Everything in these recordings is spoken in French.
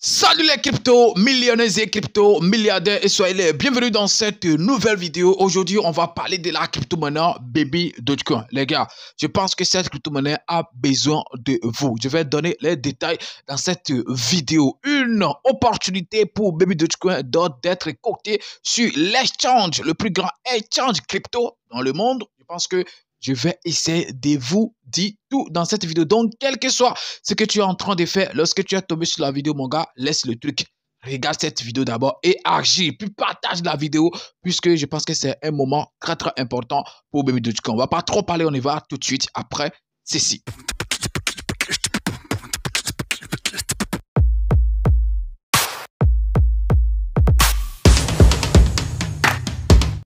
Salut les crypto millionnaires et crypto milliardaires et soyez les bienvenus dans cette nouvelle vidéo. Aujourd'hui, on va parler de la crypto-monnaie Baby Dogecoin. Les gars, je pense que cette crypto-monnaie a besoin de vous. Je vais donner les détails dans cette vidéo. Une opportunité pour Baby Dogecoin d'être coté sur l'exchange, le plus grand exchange crypto dans le monde. Je pense que je vais essayer de vous dire tout dans cette vidéo. Donc, quel que soit ce que tu es en train de faire, lorsque tu es tombé sur la vidéo, mon gars, laisse le truc. Regarde cette vidéo d'abord et agis. Puis partage la vidéo puisque je pense que c'est un moment très important pour Baby Dogecoin. On ne va pas trop parler, on y va tout de suite après ceci.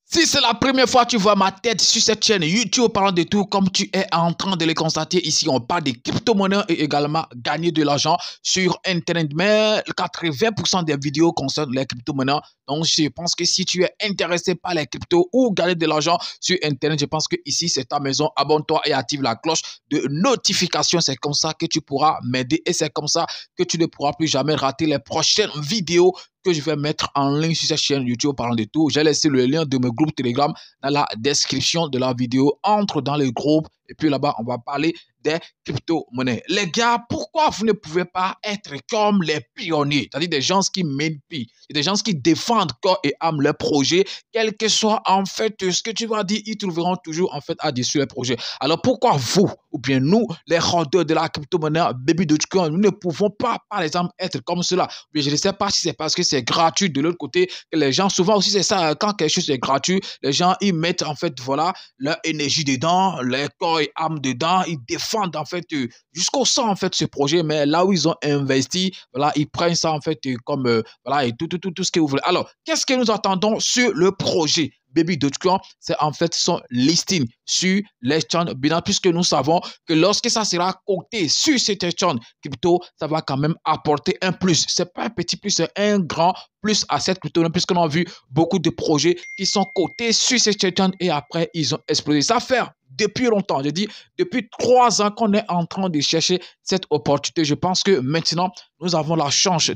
Si c'est la première fois que tu vois ma tête sur cette chaîne YouTube parlant de tout, comme tu es en train de le constater ici, on parle des crypto-monnaies et également gagner de l'argent sur Internet. Mais 80% des vidéos concernent les crypto-monnaies. Donc, je pense que si tu es intéressé par les cryptos ou gagner de l'argent sur Internet, je pense que ici, c'est ta maison. Abonne-toi et active la cloche de notification. C'est comme ça que tu pourras m'aider et c'est comme ça que tu ne pourras plus jamais rater les prochaines vidéos que je vais mettre en ligne sur cette chaîne YouTube parlant de tout. J'ai laissé le lien de mon groupe Telegram dans la description de la vidéo. Entre dans le groupe et puis là-bas, on va parler des crypto-monnaies. Les gars, pourquoi vous ne pouvez pas être comme les pionniers? C'est-à-dire des gens qui mènent des gens qui défendent corps et âme leur projet, quel que soit en fait ce que tu vas dire, ils trouveront toujours en fait à dessus les projets. Alors pourquoi vous, ou bien nous, les rôdeurs de la crypto-monnaie Baby Dogecoin, nous ne pouvons pas, par exemple, être comme cela? Mais je ne sais pas si c'est parce que c'est gratuit de l'autre côté que les gens, souvent aussi c'est ça, quand quelque chose est gratuit, les gens, ils mettent en fait, voilà, leur énergie dedans, leur corps et âme dedans, ils défendent en fait jusqu'au sang en fait ce projet, mais là où ils ont investi, voilà, ils prennent ça en fait comme voilà, et tout ce que vous voulez. Alors, qu'est-ce que nous attendons sur le projet Baby Dogecoin? C'est en fait son listing sur l'exchange Binance, puisque nous savons que lorsque ça sera coté sur cet exchange crypto, ça va quand même apporter un plus. C'est pas un petit plus, c'est un grand plus à cette crypto, puisqu'on a vu beaucoup de projets qui sont cotés sur cet exchange et après ils ont explosé. Ça fait depuis longtemps, je dis depuis 3 ans qu'on est en train de chercher cette opportunité. Je pense que maintenant nous avons la chance,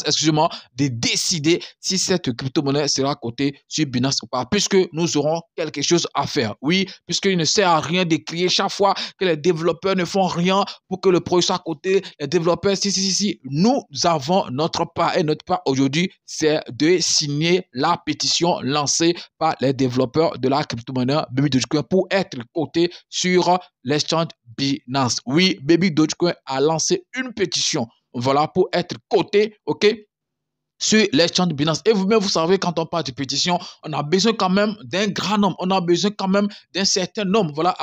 excusez-moi, de décider si cette crypto-monnaie sera cotée sur Binance ou pas, puisque nous aurons quelque chose à faire. Oui, puisqu'il ne sert à rien de crier chaque fois que les développeurs ne font rien pour que le projet soit coté. Les développeurs, si, nous avons notre part et notre part aujourd'hui, c'est de signer la pétition lancée par les développeurs de la crypto-monnaie Baby Dogecoin pour être coté sur l'exchange Binance. Oui, Baby Dogecoin a lancé une pétition, voilà, pour être coté, ok, sur l'exchange Binance. Et vous-même, vous savez, quand on parle de pétition, on a besoin quand même d'un grand nombre, on a besoin quand même d'un certain nombre, voilà,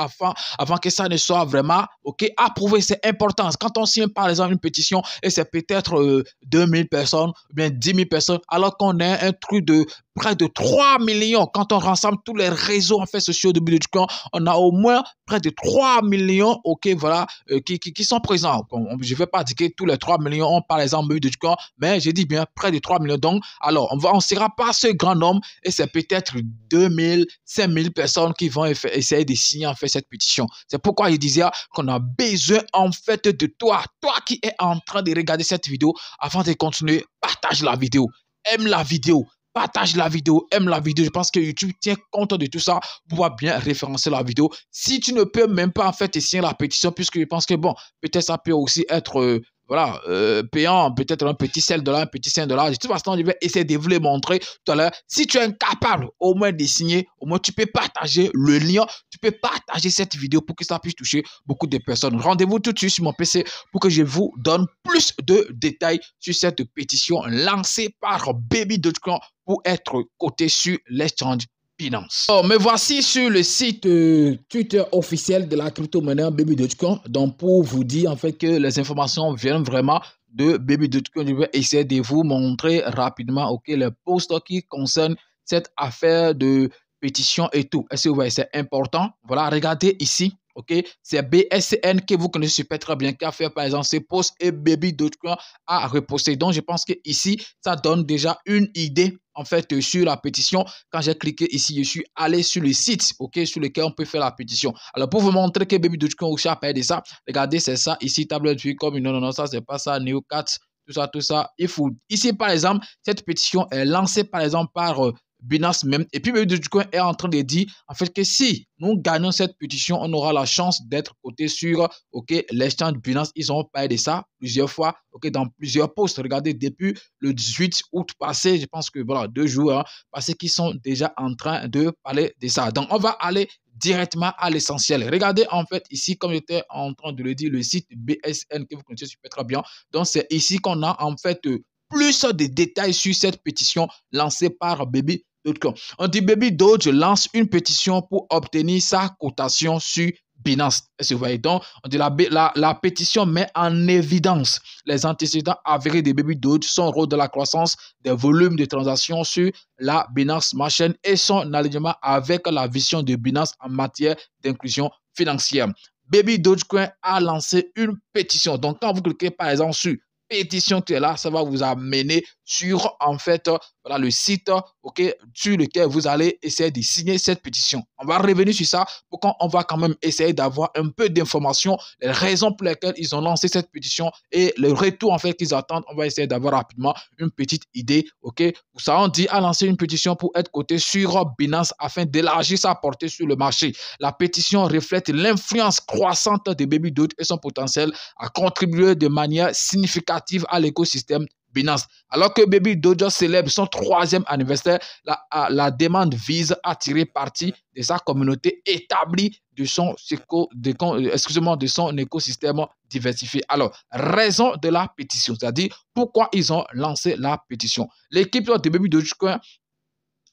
avant que ça ne soit vraiment, ok, approuvé. C'est important. Quand on signe, par exemple, une pétition, et c'est peut-être 2000 personnes, ou bien 10 000 personnes, alors qu'on a un truc de près de 3 millions. Quand on rassemble tous les réseaux en fait sociaux de Bitcoin, on a au moins près de 3 millions, ok, voilà, qui sont présents. Je ne vais pas dire que tous les 3 millions ont par exemple Bitcoin, mais je dis bien près de 3 millions. Donc, alors, on ne sera pas ce grand nombre et c'est peut-être 2000, 5000 personnes qui vont essayer de signer en fait cette pétition. C'est pourquoi je disais qu'on a besoin en fait de toi qui es en train de regarder cette vidéo. Avant de continuer, partage la vidéo, aime la vidéo, partage la vidéo, aime la vidéo. Je pense que YouTube tient compte de tout ça pour pouvoir bien référencer la vidéo. Si tu ne peux même pas en fait signer la pétition, puisque je pense que bon, peut-être ça peut aussi être voilà, payant, peut-être un petit $1, un petit $5. De toute façon, je vais essayer de vous le montrer tout à l'heure. Si tu es incapable au moins de signer, au moins tu peux partager le lien, tu peux partager cette vidéo pour que ça puisse toucher beaucoup de personnes. Rendez-vous tout de suite sur mon PC pour que je vous donne plus de détails sur cette pétition lancée par Baby Dogecoin pour être coté sur l'exchange Binance. Oh, me voici sur le site Twitter officiel de la crypto-monnaie Baby Dogecoin. Donc, pour vous dire en fait que les informations viennent vraiment de Baby Dogecoin, je vais essayer de vous montrer rapidement, ok, les posts qui concernent cette affaire de pétition et tout. Est-ce que vous voyez, c'est important? Voilà, regardez ici. Ok, c'est BSCN que vous connaissez super très bien, qui a fait par exemple ces posts et Baby Dogecoin a reposté. Donc, je pense que ici, ça donne déjà une idée en fait sur la pétition. Quand j'ai cliqué ici, je suis allé sur le site, ok, sur lequel on peut faire la pétition. Alors, pour vous montrer que Baby Dogecoin aussi a payé de ça, regardez, c'est ça ici, table de comme non, ça, c'est pas ça, Neo4. tout ça. Il faut, ici, par exemple, cette pétition est lancée, par exemple, par Binance même. Et puis, Baby Dogecoin est en train de dire, en fait, que si nous gagnons cette pétition, on aura la chance d'être coté sur, l'exchange Binance. Ils ont parlé de ça plusieurs fois, dans plusieurs posts. Regardez, depuis le 18 août passé, je pense que, voilà, 2 jours, hein, parce qu'ils sont déjà en train de parler de ça. Donc, on va aller directement à l'essentiel. Regardez, en fait, ici, comme j'étais en train de le dire, le site BSN que vous connaissez super très bien. Donc, c'est ici qu'on a, en fait, plus de détails sur cette pétition lancée par Baby Dogecoin. On dit Baby Doge lance une pétition pour obtenir sa cotation sur Binance. Est-ce que vous voyez? Donc, on dit la pétition met en évidence les antécédents avérés de Baby Doge, son rôle dans la croissance des volumes de transactions sur la Binance Smart Chain et son alignement avec la vision de Binance en matière d'inclusion financière. Baby Dogecoin a lancé une pétition. Donc, quand vous cliquez par exemple sur pétition qui est là, ça va vous amener sur en fait voilà, le site sur lequel vous allez essayer de signer cette pétition. On va revenir sur ça pour qu'on va quand même essayer d'avoir un peu d'informations, les raisons pour lesquelles ils ont lancé cette pétition et le retour en fait qu'ils attendent. On va essayer d'avoir rapidement une petite idée. Ça, on dit à lancer une pétition pour être coté sur Binance afin d'élargir sa portée sur le marché. La pétition reflète l'influence croissante de Baby Doge et son potentiel à contribuer de manière significative à l'écosystème Binance. Alors que Baby Doge célèbre son 3e anniversaire, la demande vise à tirer parti de sa communauté établie de son écosystème diversifié. Alors, raison de la pétition, c'est-à-dire pourquoi ils ont lancé la pétition. L'équipe de Baby Dogecoin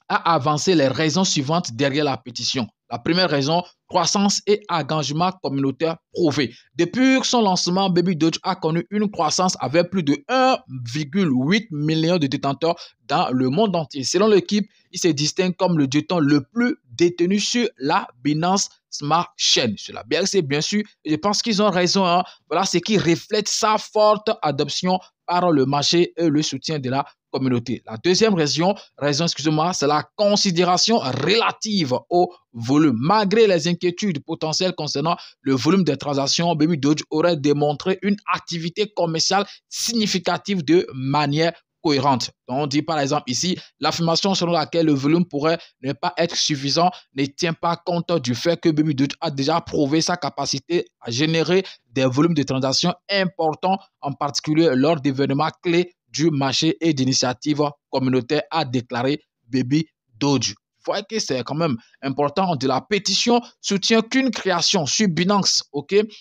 a avancé les raisons suivantes derrière la pétition. La première raison, croissance et engagement communautaire prouvé. Depuis son lancement, Baby Doge a connu une croissance avec plus de 1,8 million de détenteurs dans le monde entier. Selon l'équipe, il se distingue comme le jeton le plus détenu sur la Binance Smart Chain, sur la BRC bien sûr. Et je pense qu'ils ont raison. Hein. Voilà ce qui reflète sa forte adoption par le marché et le soutien de la communauté. La deuxième raison, c'est la considération relative au volume. Malgré les inquiétudes potentielles concernant le volume des transactions, Baby Doge aurait démontré une activité commerciale significative de manière cohérente. Donc, on dit par exemple ici, l'affirmation selon laquelle le volume pourrait ne pas être suffisant ne tient pas compte du fait que Baby Doge a déjà prouvé sa capacité à générer des volumes de transactions importants, en particulier lors d'événements clés du marché et d'initiatives communautaires, a déclaré Baby Doge. Vous voyez que c'est quand même important. De la pétition soutient qu'une création sur Binance,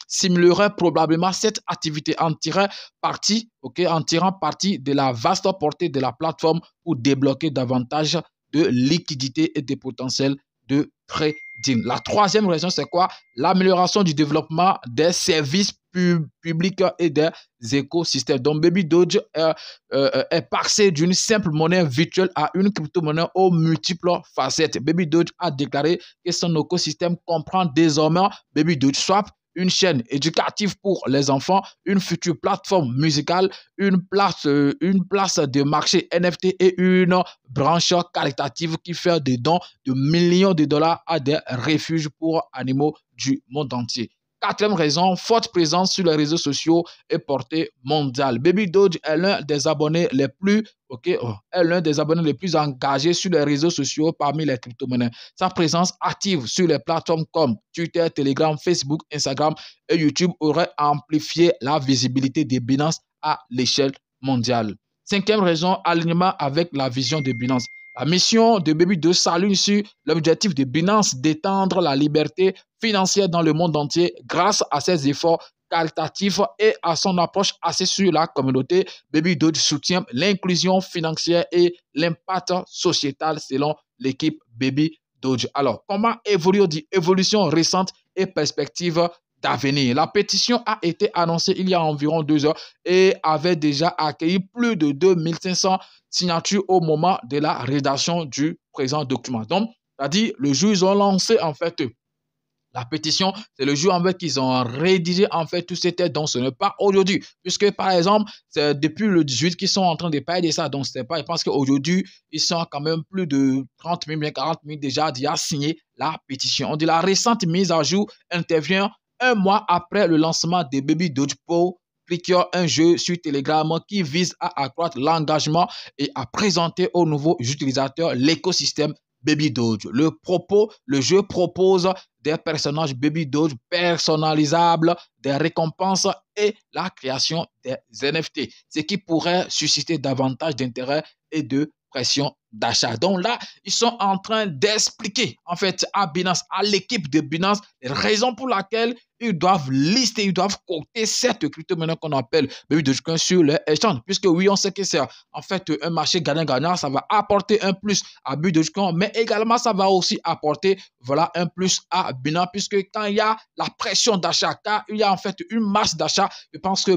simulerait probablement cette activité en tirant parti de la vaste portée de la plateforme pour débloquer davantage de liquidités et de potentiel de trading. La troisième raison, c'est quoi? L'amélioration du développement des services publics et des écosystèmes. Donc, Baby Doge est passé d'une simple monnaie virtuelle à une crypto-monnaie aux multiples facettes. Baby Doge a déclaré que son écosystème comprend désormais Baby Doge Swap, une chaîne éducative pour les enfants, une future plateforme musicale, une place de marché NFT et une branche caritative qui fait des dons de millions de dollars à des refuges pour animaux du monde entier. Quatrième raison, forte présence sur les réseaux sociaux et portée mondiale. Baby Doge est l'un des abonnés les plus engagés sur les réseaux sociaux parmi les crypto-monnaies. Sa présence active sur les plateformes comme Twitter, Telegram, Facebook, Instagram et YouTube aurait amplifié la visibilité de Binance à l'échelle mondiale. Cinquième raison, alignement avec la vision de Binance. La mission de Baby Doge s'aligne sur l'objectif de Binance d'étendre la liberté financière dans le monde entier grâce à ses efforts caritatifs et à son approche axée sur la communauté. Baby Doge soutient l'inclusion financière et l'impact sociétal selon l'équipe Baby Doge. Alors, comment évoluer? Évolution récente et perspective d'avenir. La pétition a été annoncée il y a environ 2 heures et avait déjà accueilli plus de 2500 signatures au moment de la rédaction du présent document. Donc, c'est-à-dire le jour où ils ont lancé en fait la pétition, c'est le jour en fait qu'ils ont rédigé en fait tout c'était, donc ce n'est pas aujourd'hui, puisque par exemple c'est depuis le 18 qu'ils sont en train de parler de ça, donc c'est pas, je pense qu'aujourd'hui ils sont quand même plus de 30 000, 40 000 déjà signé la pétition. On dit la récente mise à jour intervient 1 mois après le lancement des Baby Doge Pro Clicker, un jeu sur Telegram qui vise à accroître l'engagement et à présenter aux nouveaux utilisateurs l'écosystème Baby Doge. Le jeu propose des personnages Baby Doge personnalisables, des récompenses et la création des NFT, ce qui pourrait susciter davantage d'intérêt et de pression d'achat. Donc là, ils sont en train d'expliquer en fait à Binance, à l'équipe de Binance, les raisons pour lesquelles ils doivent lister, ils doivent coter cette crypto-monnaie qu'on appelle Baby Dogecoin sur les échanges. Puisque oui, on sait que c'est en fait un marché gagnant-gagnant, ça va apporter un plus à Baby Dogecoin, mais également ça va aussi apporter voilà, un plus à Binance, puisque quand il y a la pression d'achat, quand il y a en fait une masse d'achat, je pense que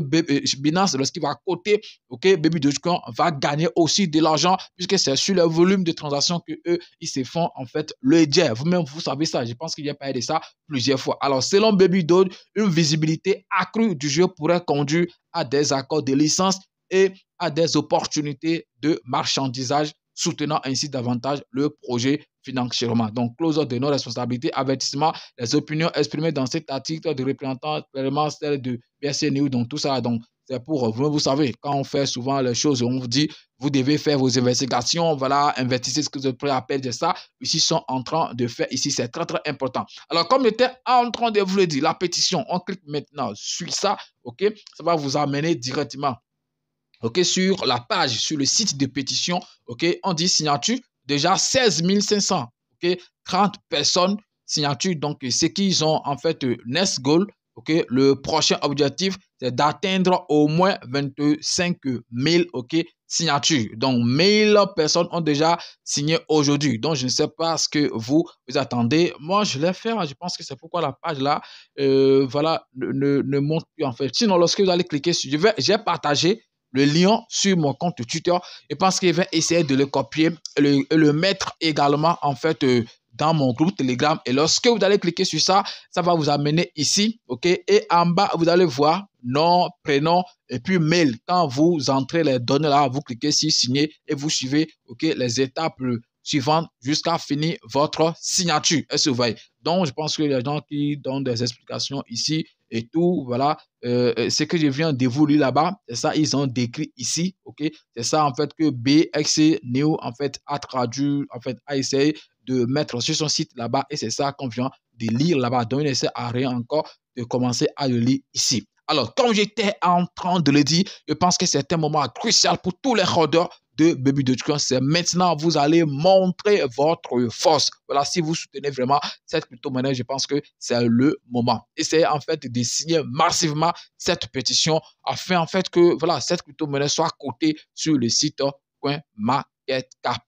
Binance, lorsqu'il va coter, ok, Baby Dogecoin va gagner aussi de l'argent, puisque c'est sur le volume de transactions que eux, ils se font en fait le jet. Vous-même, vous savez ça, je pense qu'il y a parlé de ça plusieurs fois. Alors, selon Baby Doge, une visibilité accrue du jeu pourrait conduire à des accords de licence et à des opportunités de marchandisage, soutenant ainsi davantage le projet financièrement. Donc, clause de non-responsabilité, avertissement, les opinions exprimées dans cet article de représentant vraiment celles de BSC News, donc tout ça, donc c'est pour vous, vous savez, quand on fait souvent les choses, on vous dit, vous devez faire vos investigations, voilà, investissez ce que vous appelez de ça. Ici, ils sont en train de faire, ici, c'est très, très important. Alors, comme j'étais en train de vous le dire, la pétition, on clique maintenant sur ça, ok, ça va vous amener directement, ok, sur la page, sur le site de pétition, ok, on dit signature, déjà 16 500, ok, 30 personnes, signature, donc ce qu'ils ont en fait, next goal, ok, le prochain objectif, c'est d'atteindre au moins 25 000, ok, signatures. Donc, 1000 personnes ont déjà signé aujourd'hui. Donc, je ne sais pas ce que vous attendez. Moi, je l'ai fait. Je pense que c'est pourquoi la page là, voilà, ne montre plus en fait. Sinon, lorsque vous allez cliquer sur, j'ai partagé le lien sur mon compte Twitter. Je pense qu'il va essayer de le copier et le mettre également en fait dans mon groupe Telegram. Et lorsque vous allez cliquer sur ça, ça va vous amener ici, ok? Et en bas, vous allez voir nom, prénom et puis mail. Quand vous entrez les données là, vous cliquez sur signer et vous suivez, ok, les étapes suivantes jusqu'à finir votre signature. Est-ce que vous voyez? Donc, je pense que les gens qui donnent des explications ici et tout, voilà, ce que je viens de vous lire là-bas, c'est ça, ils ont décrit ici, ok? C'est ça, en fait, que BXC Neo, en fait, a traduit, en fait, a essayé de mettre sur son site là-bas et c'est ça qu'on vient de lire là-bas. Donc, il n'essaie à rien encore de commencer à le lire ici. Alors, comme j'étais en train de le dire, je pense que c'est un moment crucial pour tous les holders de Baby Dogecoin. C'est maintenant, vous allez montrer votre force. Voilà, si vous soutenez vraiment cette crypto-monnaie, je pense que c'est le moment. Essayez en fait de signer massivement cette pétition afin en fait que voilà, cette crypto-monnaie soit cotée sur le site CoinMarketCap.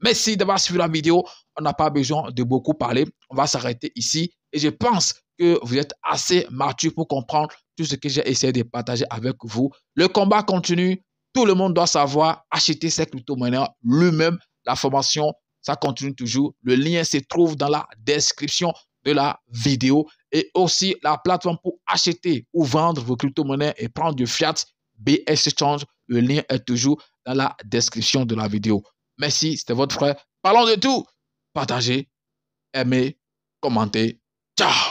Merci d'avoir suivi la vidéo. On n'a pas besoin de beaucoup parler. On va s'arrêter ici. Et je pense que vous êtes assez mature pour comprendre tout ce que j'ai essayé de partager avec vous. Le combat continue. Tout le monde doit savoir acheter ces crypto-monnaies lui-même. La formation, ça continue toujours. Le lien se trouve dans la description de la vidéo. Et aussi la plateforme pour acheter ou vendre vos crypto-monnaies et prendre du fiat BS Exchange. Le lien est toujours dans la description de la vidéo. Merci, c'était votre frère. Parlons de tout. Partagez, aimez, commentez. Ciao!